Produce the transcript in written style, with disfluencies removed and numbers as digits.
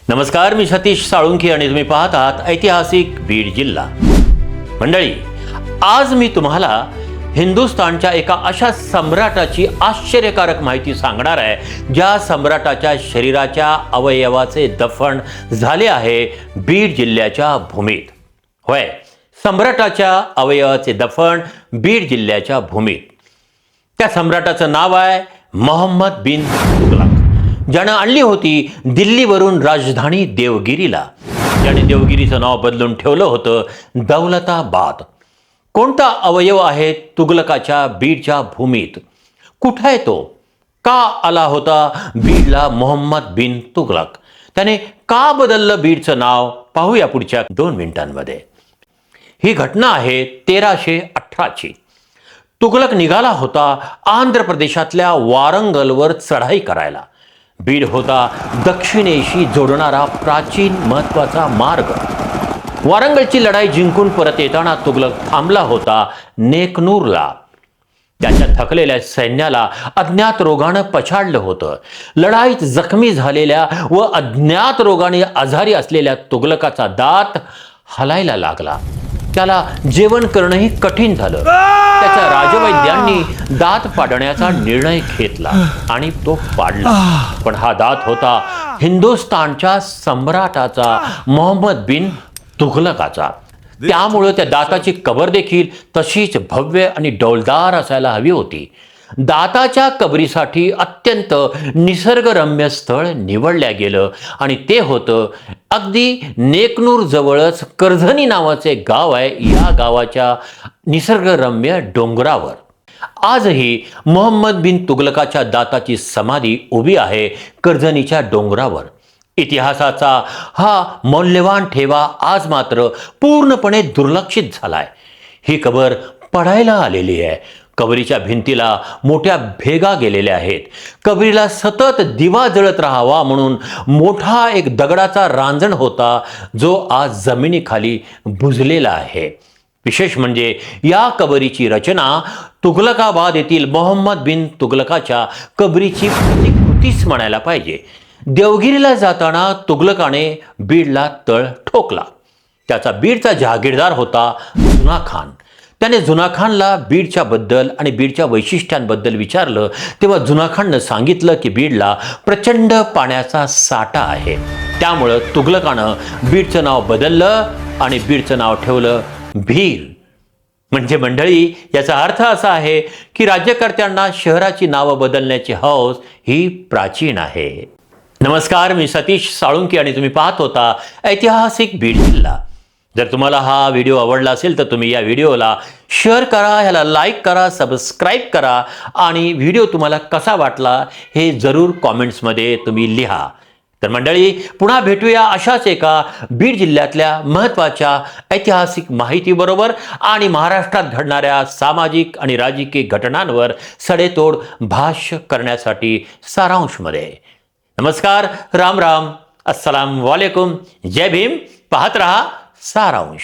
नमस्कार, मी सतीश साळुंखे आणि तुम्ही पाहत आहात ऐतिहासिक बीड जिल्हा. मंडळी, आज मी तुम्हाला हिंदुस्थानच्या एका अशा सम्राटाची आश्चर्यकारक माहिती सांगणार आहे ज्या सम्राटाच्या शरीराच्या अवयवाचे दफन झाले आहे बीड जिल्ह्याच्या भूमीत. होय, सम्राटाच्या अवयवाचे दफन बीड जिल्ह्याच्या भूमीत. त्या सम्राटाचं नाव आहे मोहम्मद बिन तुगलक, ज्यानं आणली होती दिल्लीवरून राजधानी देवगिरीला. ज्याने देवगिरीचं नाव बदलून ठेवलं होतं दौलताबाद. कोणता अवयव आहे तुगलकाच्या बीडच्या भूमीत? कुठे आहे तो? का आला होता बीडला मोहम्मद बिन तुगलक? त्याने का बदललं बीडचं नाव? पाहूया पुढच्या 2 मिनिटांमध्ये. ही घटना आहे 1318ची. तुगलक निघाला होता आंध्र प्रदेशातल्या वारंगलवर चढाई करायला. बीड होता दक्षिणेशी जोडणारा प्राचीन महत्वाचा मार्ग. वारंगलची लढाई जिंकून परत येताना तुगलक थांबला होता नेकनूरला. त्याच्या थकलेल्या सैन्याला अज्ञात रोगानं पछाडलं होतं. लढाईत जखमी झालेल्या व अज्ञात रोगाने आजारी असलेल्या तुगलकाचा दात हलायला लागला. त्याला जेवण करणंही कठीण झालं. त्याच्या राजवैद्यांनी दात पाडण्याचा निर्णय घेतला आणि तो पाडला. पण हा दात होता हिंदुस्थानच्या सम्राटाचा, मोहम्मद बिन तुगलकाचा. त्यामुळे त्या दाताची कबर देखील तशीच भव्य आणि डौलदार असायला हवी होती. दाताच्या कबरीसाठी अत्यंत निसर्गरम्य स्थळ निवडलं गेलं आणि ते होतं अगदी नेकनूर जवळच करझनी नावाचे गाव आहे. या गावाच्या निसर्गरम्य डोंगरावर आजही मोहम्मद बिन तुगलकाच्या दाताची समाधी उभी आहे करझनीच्या डोंगरावर. इतिहासाचा हा मौल्यवान ठेवा आज मात्र पूर्णपणे दुर्लक्षित झालाय. ही कबर पडायला आलेली आहे. कबरीच्या भिंतीला मोठ्या भेगा गेलेल्या आहेत. कबरीला सतत दिवा जळत राहावा म्हणून मोठा एक दगडाचा रांजण होता जो आज जमिनीखाली बुजलेला आहे. विशेष म्हणजे या कबरीची रचना तुगलकाबाद येथील मोहम्मद बिन तुगलकाच्या कबरीची प्रतिकृतीच म्हणायला पाहिजे. देवगिरीला जाताना तुगलकाने बीडला तळ ठोकला. त्याचा बीडचा जहागीरदार होता जुना खान. त्याने जुना खानला बीडच्या बद्दल आणि बीडच्या वैशिष्ट्यांबद्दल विचारलं तेव्हा जुना खाननं सांगितलं की बीडला प्रचंड पाण्याचा साठा आहे. त्यामुळं तुगलकानं बीडचं नाव बदललं आणि बीडचं नाव ठेवलं भीर. म्हणजे मंडळी, याचा अर्थ असा आहे की राज्यकर्त्यांना शहराची नावं बदलण्याची हौस ही प्राचीन आहे. नमस्कार, मी सतीश साळुंखे आणि तुम्ही पाहत होता ऐतिहासिक बीड जिल्हा. जर तुम्हाला हा व्हिडिओ आवडला असेल तर तुम्ही या व्हिडिओला शेअर करा, ह्याला लाईक करा, सबस्क्राईब करा आणि व्हिडिओ तुम्हाला कसा वाटला हे जरूर कॉमेंट्समध्ये तुम्ही लिहा. तर मंडळी, पुन्हा भेटूया अशाच एका बीड जिल्ह्यातल्या महत्त्वाच्या ऐतिहासिक माहितीबरोबर आणि महाराष्ट्रात घडणाऱ्या सामाजिक आणि राजकीय घटनांवर सडेतोड भाष्य करण्यासाठी सारांशमध्ये. नमस्कार, राम राम, अस्सलाम वालेकुम, जय भीम. पाहत रहा सारांश.